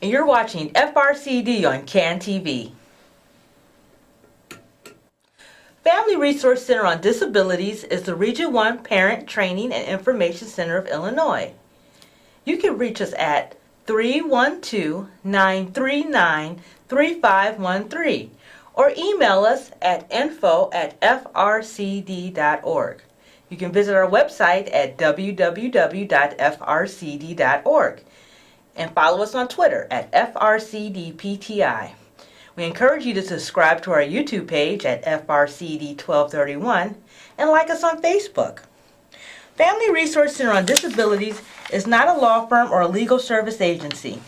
and you're watching FRCD on CAN TV. Family Resource Center on Disabilities is the Region 1 Parent Training and Information Center of Illinois. You can reach us at 312-939-3513 or email us at info@frcd.org. You can visit our website at www.frcd.org and follow us on Twitter at FRCDPTI. We encourage you to subscribe to our YouTube page at FRCD1231 and like us on Facebook. Family Resource Center on Disabilities is not a law firm or a legal service agency.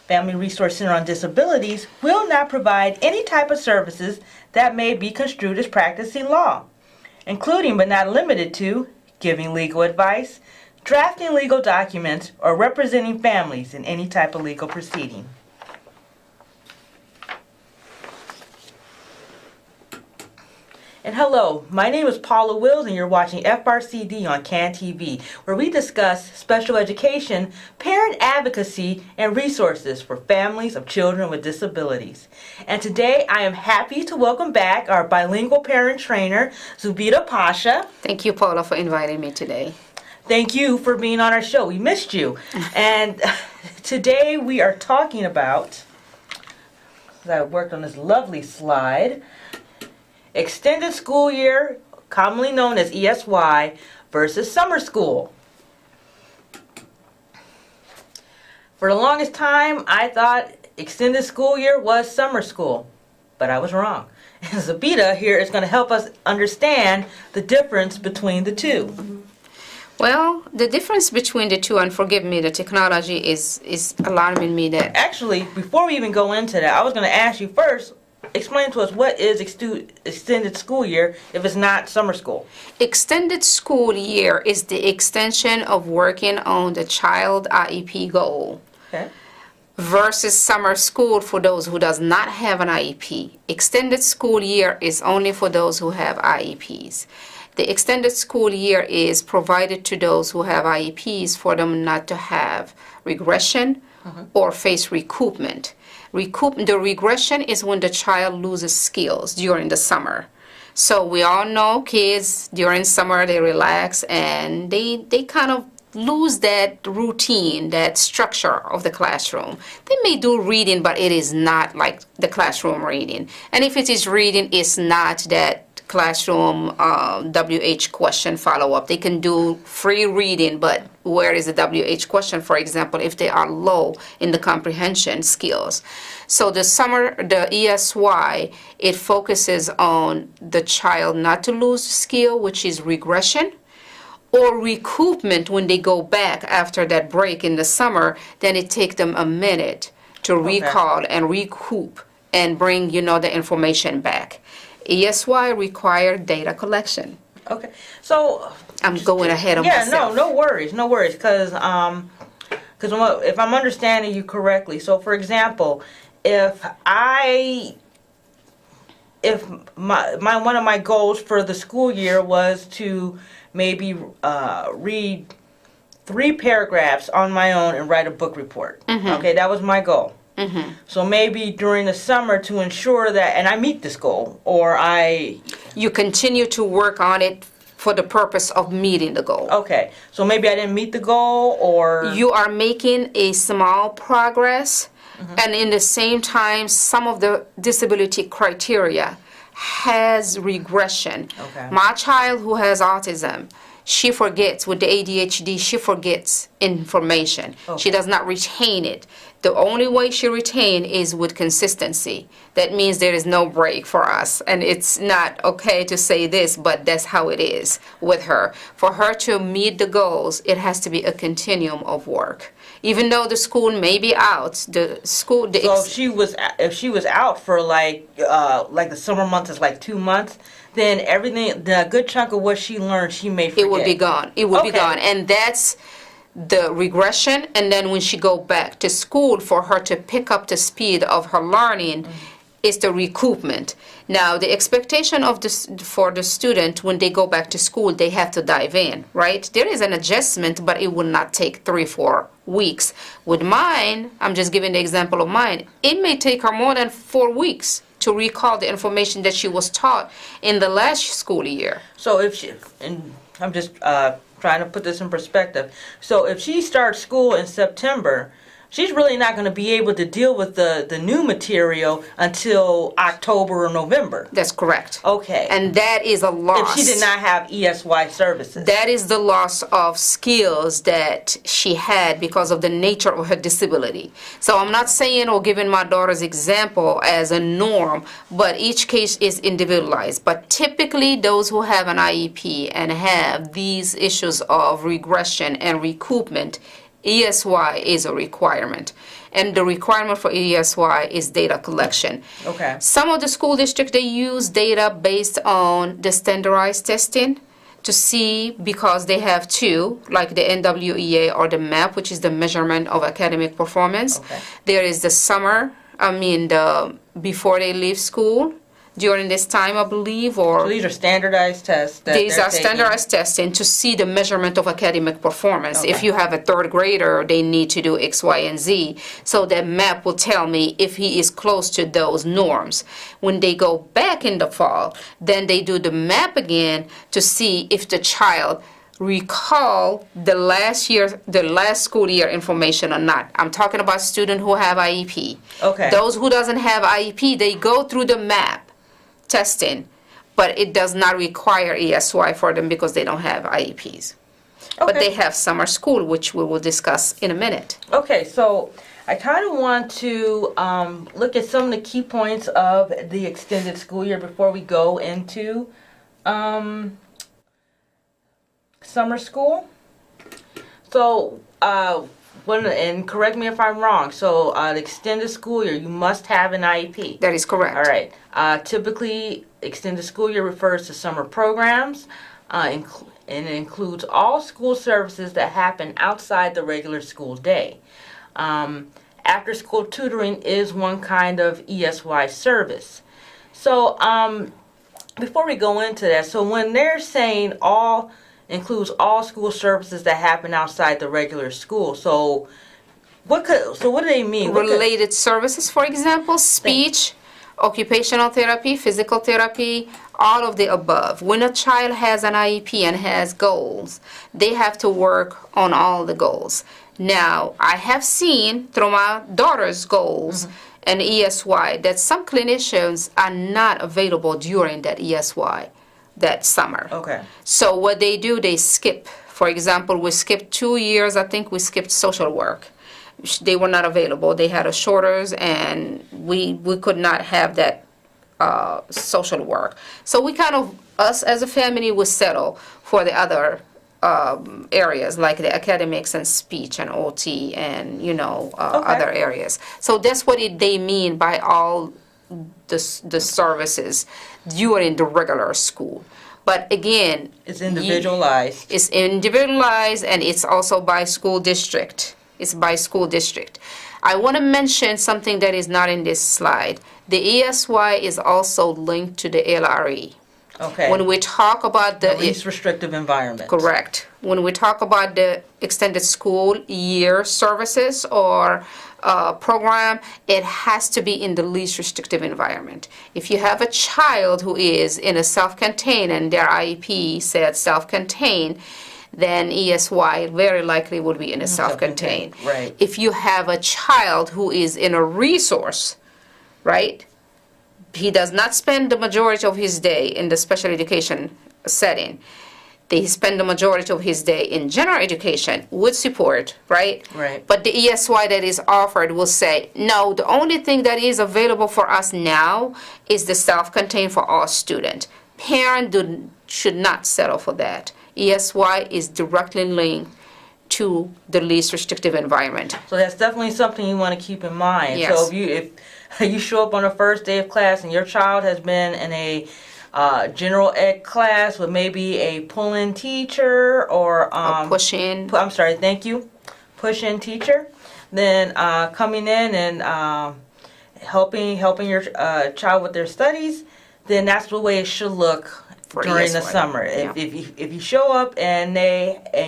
Family Resource Center on Disabilities will not provide any type of services that may be construed as practicing law, including but not limited to giving legal advice, drafting legal documents, or representing families in any type of legal proceeding. And hello, my name is Paula Wills and you're watching FRCD on CAN TV, where we discuss special education, parent advocacy, and resources for families of children with disabilities. And today I am happy to welcome back our bilingual parent trainer, Zubida Pasha. Thank you, Paula, for inviting me today. Thank you for being on our show. We missed you. And today we are talking about, I worked on this lovely slide, extended school year, commonly known as ESY, versus summer school. For the longest time, I thought extended school year was summer school, but I was wrong. And Zubida here is going to help us understand the difference between the two. Well, the difference between the two, and forgive me, the technology is alarming me that... Actually, before we even go into that, I was going to ask you first, explain to us what is extended school year if it's not summer school. Extended school year is the extension of working on the child IEP goal. Okay. Versus summer school for those who does not have an IEP. Extended school year is only for those who have IEPs. The extended school year is provided to those who have IEPs for them not to have regression or face recoupment. The regression is when the child loses skills during the summer. So we all know kids during summer, they relax and they kind of lose that routine, that structure of the classroom. They may do reading, but it is not like the classroom reading. And if it is reading, it's not that classroom WH question follow-up. They can do free reading, but where is the WH question, for example, if they are low in the comprehension skills? So the ESY, it focuses on the child not to lose skill, which is regression, or recoupment when they go back after that break in the summer. Then it takes them a minute to recall and recoup and bring, the information back. ESY require data collection. Okay, so I'm going ahead of myself. Yeah, no worries, because if I'm understanding you correctly, so for example, if one of my goals for the school year was to maybe read 3 paragraphs on my own and write a book report. Okay, that was my goal. So maybe during the summer to ensure that, and I meet this goal, or you continue to work on it for the purpose of meeting the goal. Okay, so maybe I didn't meet the goal, or you are making a small progress, and in the same time, some of the disability criteria has regression. Okay. My child who has autism, she forgets, with the ADHD, she forgets information. Okay. She does not retain it. The only way she retains is with consistency. That means there is no break for us. And it's not okay to say this, but that's how it is with her. For her to meet the goals, it has to be a continuum of work. Even though the school may be out, so if she was out for like the summer months is like 2 months, then everything, the good chunk of what she learned, she may forget. It would be gone. It would be gone. And that's the regression. And then when she go back to school, for her to pick up the speed of her learning, is the recoupment. Now, the expectation of for the student when they go back to school, they have to dive in, right? There is an adjustment, but it will not take 3-4 weeks. With mine, I'm just giving the example of mine, it may take her more than 4 weeks to recall the information that she was taught in the last school year. So if she, and I'm just trying to put this in perspective. So if she starts school in September, she's really not going to be able to deal with the new material until October or November. That's correct. Okay. And that is a loss. If she did not have ESY services. That is the loss of skills that she had because of the nature of her disability. So I'm not saying or giving my daughter's example as a norm, but each case is individualized. But typically those who have an IEP and have these issues of regression and recoupment, ESY is a requirement, and the requirement for ESY is data collection. Okay. Some of the school districts, they use data based on the standardized testing to see, because they have two, like the NWEA or the MAP, which is the measurement of academic performance. Okay. There is the before they leave school, during this time, I believe, or So these are standardized tests. these are standardized testing to see the measurement of academic performance. Okay. If you have a third grader, they need to do X, Y, and Z. So that map will tell me if he is close to those norms. When they go back in the fall, then they do the map again to see if the child recall the last school year information or not. I'm talking about students who have IEP. Okay. Those who doesn't have IEP, they go through the map testing, but it does not require ESY for them because they don't have IEPs. Okay. But they have summer school, which we will discuss in a minute. Okay, so I kind of want to look at some of the key points of the extended school year before we go into summer school. So, and correct me if I'm wrong. So, the extended school year, you must have an IEP. That is correct. All right. Typically, extended school year refers to summer programs, and it includes all school services that happen outside the regular school day. After school tutoring is one kind of ESY service. So, before we go into that, so when they're saying includes all school services that happen outside the regular school, so what do they mean? Related services, for example, speech, occupational therapy, physical therapy, all of the above. When a child has an IEP and has goals, they have to work on all the goals. Now, I have seen through my daughter's goals and ESY that some clinicians are not available during that ESY that summer. Okay. So what they do, they skip. For example, we skipped 2 years. I think we skipped social work. They were not available. They had a shorters, and we could not have that social work. So we kind of, us as a family, would settle for the other areas like the academics and speech and OT and other areas. So that's what they mean by all the services during the regular school. But again, It's individualized. It's individualized, and it's also by school district. It's by school district. I want to mention something that is not in this slide. The ESY is also linked to the LRE. Okay. When we talk about the least restrictive environment. Correct. When we talk about the extended school year services or program, it has to be in the least restrictive environment. If you have a child who is in a self-contained and their IEP said self-contained, then ESY very likely would be in a self-contained. Right. If you have a child who is in a resource, right, he does not spend the majority of his day in the special education setting. They spend the majority of his day in general education with support, right? Right. But the ESY that is offered will say, no, the only thing that is available for us now is the self-contained for all students. Parents should not settle for that. ESY is directly linked to the least restrictive environment. So that's definitely something you want to keep in mind. Yes. So if you show up on the first day of class and your child has been in a general ed class with maybe a pull-in teacher or push-in. Push-in teacher, then coming in and helping your child with their studies, then that's the way it should look during the summer. Yeah. If you show up and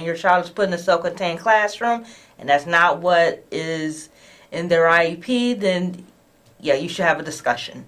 your child is put in a self-contained classroom and that's not what is in their IEP, then yeah, you should have a discussion.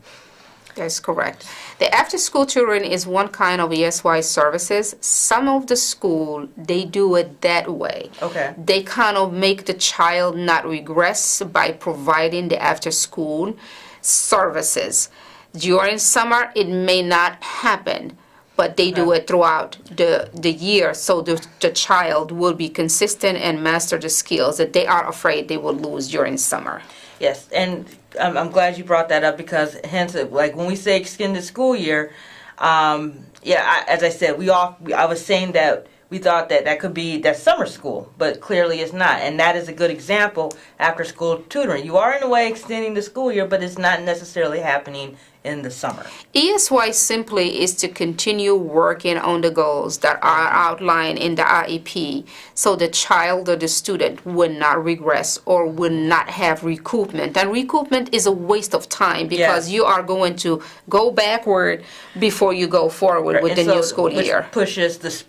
That's correct. The after-school tutoring is one kind of ESY services. Some of the school, they do it that way. Okay. They kind of make the child not regress by providing the after-school services. During summer, it may not happen, but they do it throughout the year, so the child will be consistent and master the skills that they are afraid they will lose during summer. Yes, and I'm glad you brought that up, because hence, like when we say extended school year, as I said, I was saying that we thought that could be that summer school, but clearly it's not, and that is a good example. After school tutoring, you are in a way extending the school year, but it's not necessarily happening in the summer. ESY simply is to continue working on the goals that are outlined in the IEP, so the child or the student will not regress or will not have recoupment. And recoupment is a waste of time, because you are going to go backward before you go forward with the new school year. Which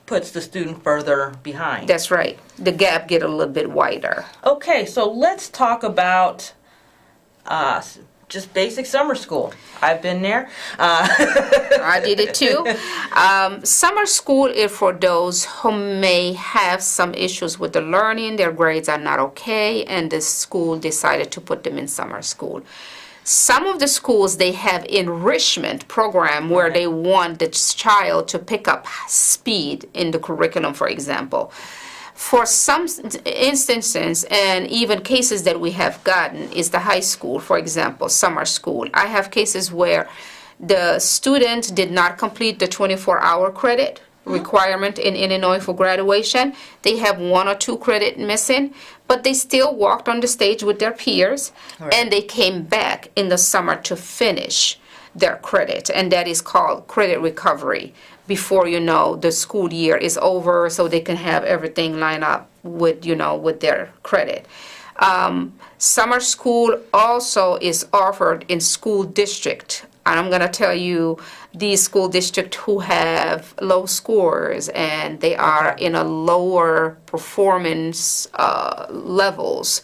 puts the student further behind. That's right. The gap get a little bit wider. Okay, so let's talk about just basic summer school. I've been there. I did it too. Summer school is for those who may have some issues with the learning, their grades are not okay, and the school decided to put them in summer school. Some of the schools, they have enrichment program where they want the child to pick up speed in the curriculum, for example. For some instances, and even cases that we have gotten, is the high school, for example, summer school. I have cases where the student did not complete the 24-hour credit requirement in Illinois for graduation. They have 1 or 2 credit missing, but they still walked on the stage with their peers, and they came back in the summer to finish their credit, and that is called credit recovery. Before the school year is over, so they can have everything lined up with with their credit. Summer school also is offered in school district, and I'm gonna tell you, these school districts who have low scores and they are in a lower performance levels.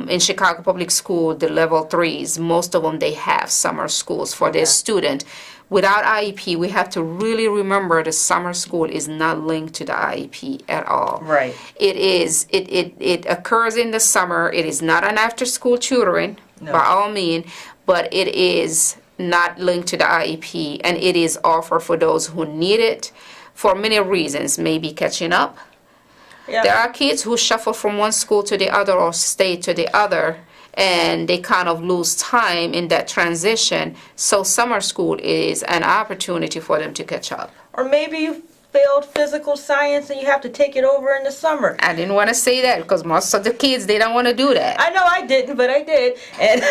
In Chicago Public School, the level 3s, most of them, they have summer schools for their student. Without IEP, we have to really remember the summer school is not linked to the IEP at all. Right. It occurs in the summer. It is not an after-school tutoring, by all means, but it is not linked to the IEP, and it is offered for those who need it for many reasons, maybe catching up. Yeah. There are kids who shuffle from one school to the other or stay to the other, and they kind of lose time in that transition. So summer school is an opportunity for them to catch up. Or maybe you failed physical science and you have to take it over in the summer. I didn't want to say that, because most of the kids, they don't want to do that. I know I didn't, but I did. And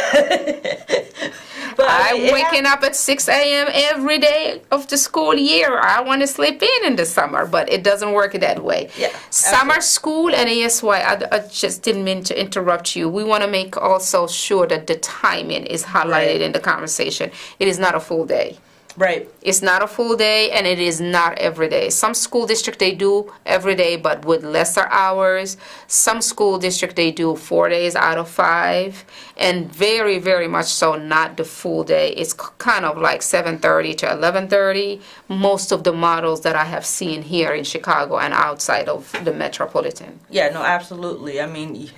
but I'm waking up at 6 a.m. every day of the school year. I want to sleep in the summer, but it doesn't work that way. Yeah, summer school and ESY, I just didn't mean to interrupt you. We want to make also sure that the timing is highlighted in the conversation. It is not a full day. Right. It's not a full day, and it is not every day. Some school district, they do every day, but with lesser hours. Some school district, they do 4 days out of 5, and very, very much so not the full day. It's kind of like 7:30 to 11:30. Most of the models that I have seen here in Chicago and outside of the metropolitan. Yeah, no, absolutely. I mean,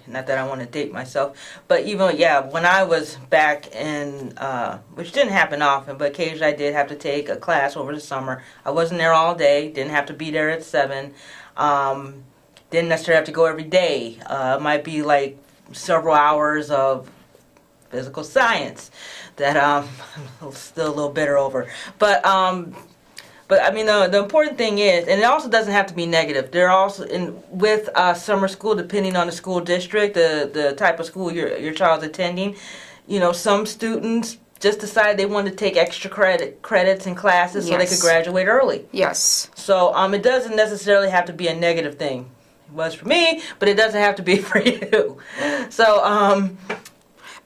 not that I want to date myself, but even, when I was back in, which didn't happen often, but occasionally I did have to take a class over the summer. I wasn't there all day, didn't have to be there at 7, didn't necessarily have to go every day. It might be like several hours of physical science that I'm still a little bitter over. But I mean, the important thing is, and it also doesn't have to be negative. There are also, with summer school, depending on the school district, the type of school your child's attending, some students just decided they wanted to take extra credits in classes so they could graduate early. Yes. So it doesn't necessarily have to be a negative thing. It was for me, but it doesn't have to be for you. So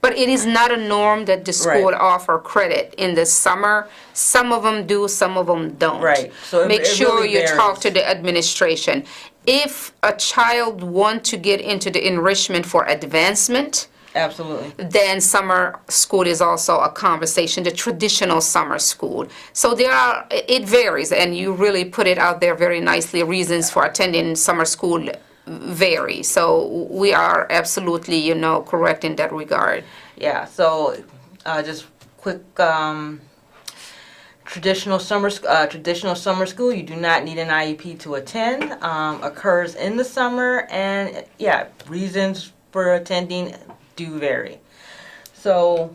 but it is not a norm that the school offer credit in the summer. Some of them do, some of them don't. Right. So make sure really you varies. talk to the administration. If a child want to get into the enrichment for advancement, Absolutely. then summer school is also a conversation, the traditional summer school. So it varies, and you really put it out there very nicely. Reasons for attending summer school vary. So we are absolutely, correct in that regard. Yeah. So, just quick. Traditional summer school, you do not need an IEP to attend. Occurs in the summer, and yeah, reasons for attending do vary. So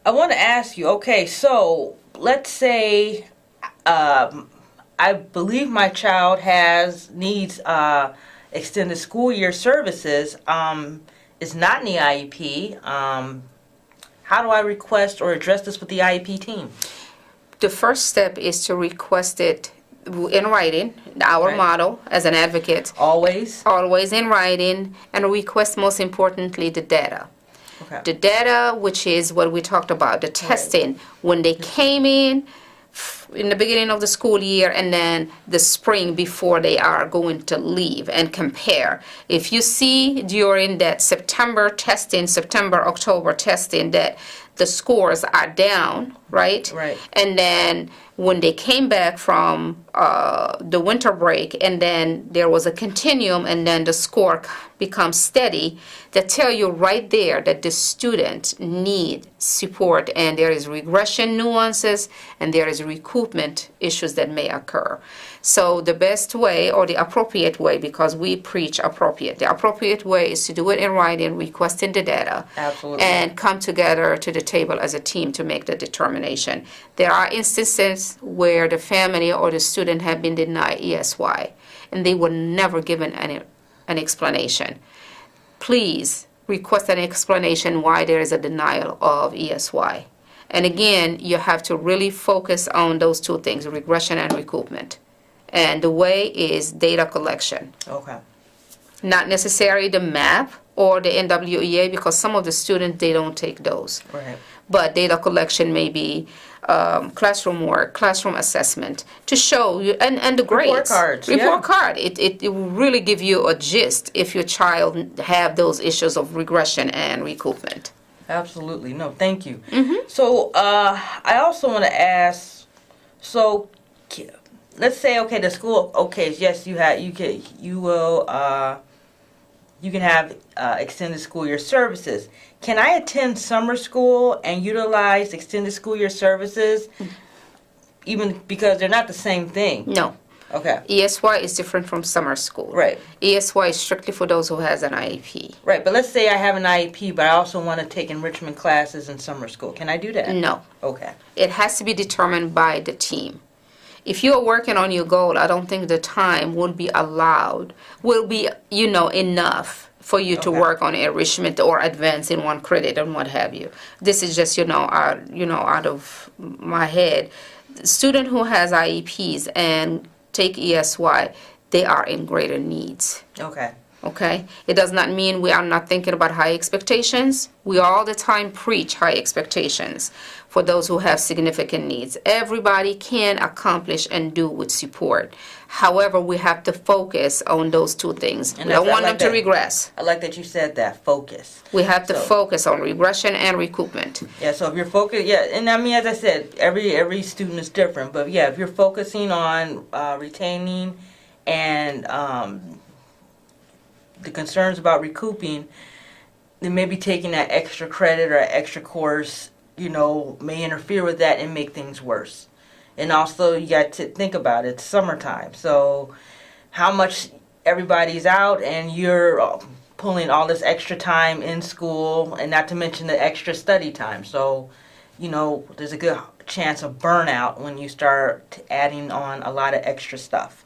I want to ask you, okay, so let's say I believe my child needs extended school year services. It's not in the IEP. How do I request or address this with the IEP team? The first step is to request it in writing, our Right. model as an advocate, Always? always in writing, and request most importantly the data. Okay. The data, which is what we talked about, the testing, when they came in the beginning of the school year and then the spring before they are going to leave, and compare. If you see during that September, October testing that the scores are down, right? Right. And then when they came back from the winter break, and then there was a continuum, and then the score becomes steady, that tell you right there that the student need support, and there is regression nuances, and there is recoupment issues that may occur. So the best way, or the appropriate way, because we preach appropriate, the appropriate way is to do it in writing, requesting the data. Absolutely. And come together to the table as a team to make the determination. There are instances where the family or the student have been denied ESY, and they were never given an explanation. Please request an explanation why there is a denial of ESY. And again, you have to really focus on those two things, regression and recoupment. And the way is data collection. Okay. Not necessarily the MAP or the NWEA, because some of the students, they don't take those. Right. But data collection may be classroom work, classroom assessment, to show you, and the grades. Report cards, Report yeah. card. It will really give you a gist if your child have those issues of regression and recoupment. Absolutely. No, thank you. Mm-hmm. So, I also want to ask, so let's say, okay, the school, okay, yes, you can have extended school year services. Can I attend summer school and utilize extended school year services, even because they're not the same thing? No. Okay. ESY is different from summer school. Right. ESY is strictly for those who has an IEP. Right, but let's say I have an IEP, but I also want to take enrichment classes in summer school. Can I do that? No. Okay. It has to be determined by the team. If you are working on your goal, I don't think the time will be enough for you to Okay. work on enrichment or advance in one credit and what have you. This is just, out of my head. Student who has IEPs and take ESY, they are in greater needs. Okay. Okay? It does not mean we are not thinking about high expectations. We all the time preach high expectations for those who have significant needs. Everybody can accomplish and do with support. However, we have to focus on those two things. And We don't that's- I want like them to that. regress. I like that you said that, focus. We have to So- focus on regression and recoupment. Yeah, so if you're focused, yeah, and I mean, as I said, every student is different, but yeah, if you're focusing on retaining and the concerns about recouping, then maybe taking that extra credit or extra course, may interfere with that and make things worse. And also, you got to think about it, it's summertime, so how much everybody's out and you're pulling all this extra time in school, and not to mention the extra study time. So, there's a good chance of burnout when you start adding on a lot of extra stuff.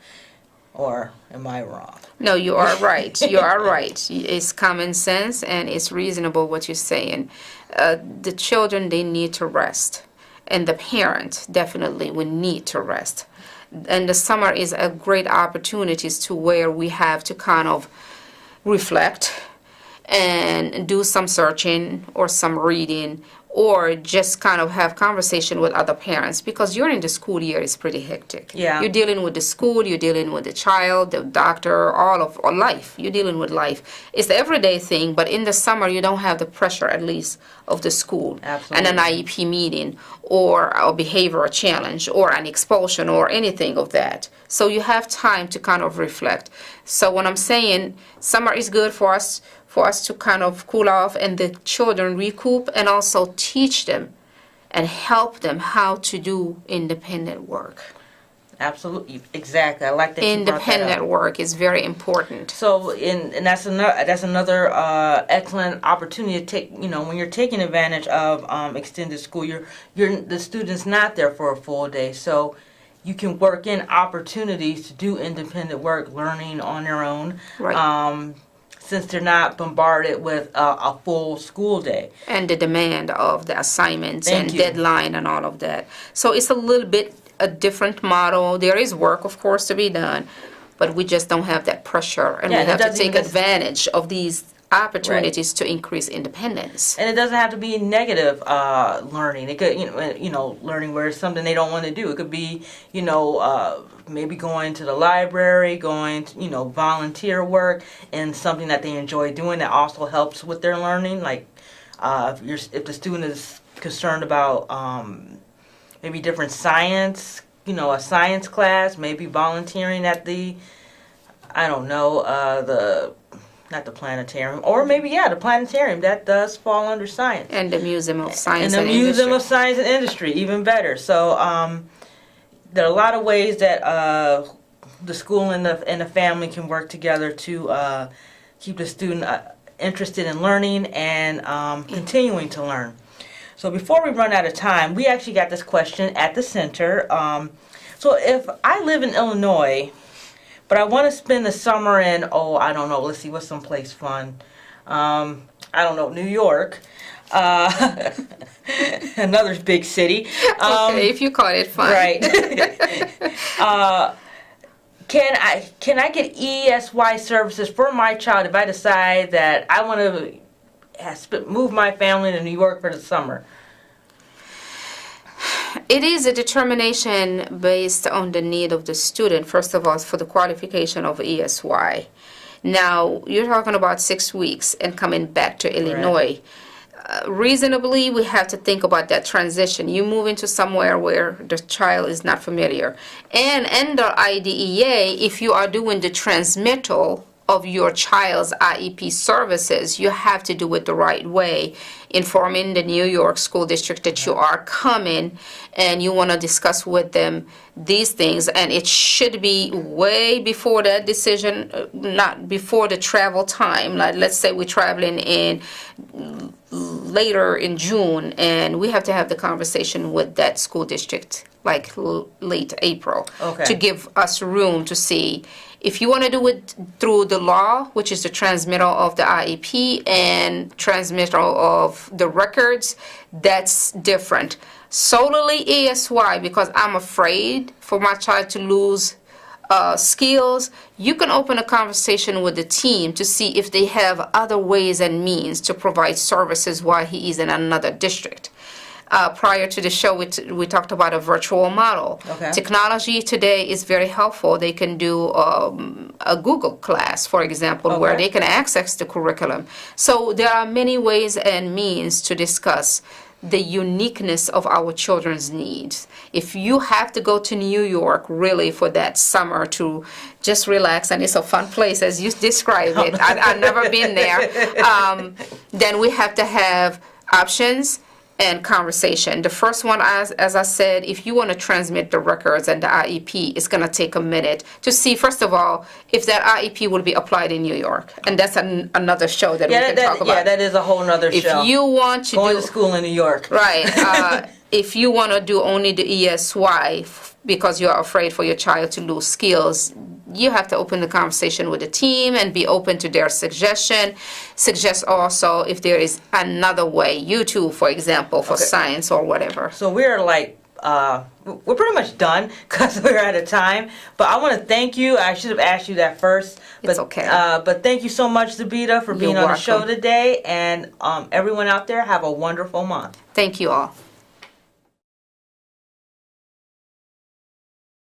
Or am I wrong? No, you are right. You are right. It's common sense and it's reasonable what you're saying. The children, they need to rest. And the parent definitely will need to rest. And the summer is a great opportunity to where we have to kind of reflect and do some searching or some reading or just kind of have conversation with other parents, because during the school year is pretty hectic. Yeah. You're dealing with the school, you're dealing with the child, the doctor, all of or life. You're dealing with life. It's the everyday thing, but in the summer you don't have the pressure, at least, of the school. Absolutely. And an IEP meeting or a behavioral challenge or an expulsion or anything of that. So you have time to kind of reflect. So when I'm saying summer is good for us to kind of cool off and the children recoup, and also teach them and help them how to do independent work. Absolutely, exactly. I like that you brought that up. Independent work is very important. So, and that's another excellent opportunity to take. When you're taking advantage of extended school, the student's not there for a full day, so you can work in opportunities to do independent work, learning on their own. Right. Since they're not bombarded with a full school day. And the demand of the assignments Thank and you. deadline and all of that. So it's a little bit a different model. There is work, of course, to be done, but we just don't have that pressure, and Yeah, we and it have to doesn't take even- advantage of these opportunities to increase independence. And it doesn't have to be negative learning. It could, learning where it's something they don't want to do. It could be, maybe going to the library, going to, volunteer work, and something that they enjoy doing that also helps with their learning. Like, if the student is concerned about maybe different science, a science class, maybe volunteering at the, not the planetarium, or maybe, the planetarium. That does fall under science. And the Museum of Science And the and Museum Industry. of Science and Industry, even better. So there are a lot of ways that the school and the family can work together to keep the student interested in learning and continuing to learn. So before we run out of time, we actually got this question at the center. So if I live in Illinois, but I want to spend the summer in, let's see, what's someplace fun? New York. Another big city. Okay, if you call it fun. Right. Can I get ESY services for my child if I decide that I want to move my family to New York for the summer? It is a determination based on the need of the student, first of all, for the qualification of ESY. Now, you're talking about 6 weeks and coming back to Illinois. Reasonably, we have to think about that transition. You move into somewhere where the child is not familiar. And under IDEA, if you are doing the transmittal of your child's IEP services, you have to do it the right way, informing the New York School District that you are coming and you want to discuss with them these things. And it should be way before that decision, not before the travel time. Like, let's say we're traveling in later in June, and we have to have the conversation with that school district like late April to give us room to see if you want to do it through the law, which is the transmittal of the IEP and transmittal of the records. That's different. Solely ESY, because I'm afraid for my child to lose skills, you can open a conversation with the team to see if they have other ways and means to provide services while he is in another district. Prior to the show, we talked about a virtual model. Technology today is very helpful. They can do a Google class, for example, where they can access the curriculum. So there are many ways and means to discuss the uniqueness of our children's needs. If you have to go to New York really for that summer to just relax, and it's a fun place as you describe it, I've never been there, then we have to have options and conversation. The first one, as I said, if you want to transmit the records and the IEP, it's going to take a minute to see, first of all, if that IEP will be applied in New York. And that's another show that we can talk about. Yeah, that is a whole other show. If you want to Going to school in New York. Right. If you want to do only the ESY because you're afraid for your child to lose skills, you have to open the conversation with the team and be open to their suggestion. Suggest also if there is another way, YouTube, for example, for science or whatever. So we're like we're pretty much done because we're out of time. But I want to thank you. I should have asked you that first. But, It's okay. But thank you so much, Zabita, for being You're on the show welcome. today. And everyone out there, have a wonderful month. Thank you all.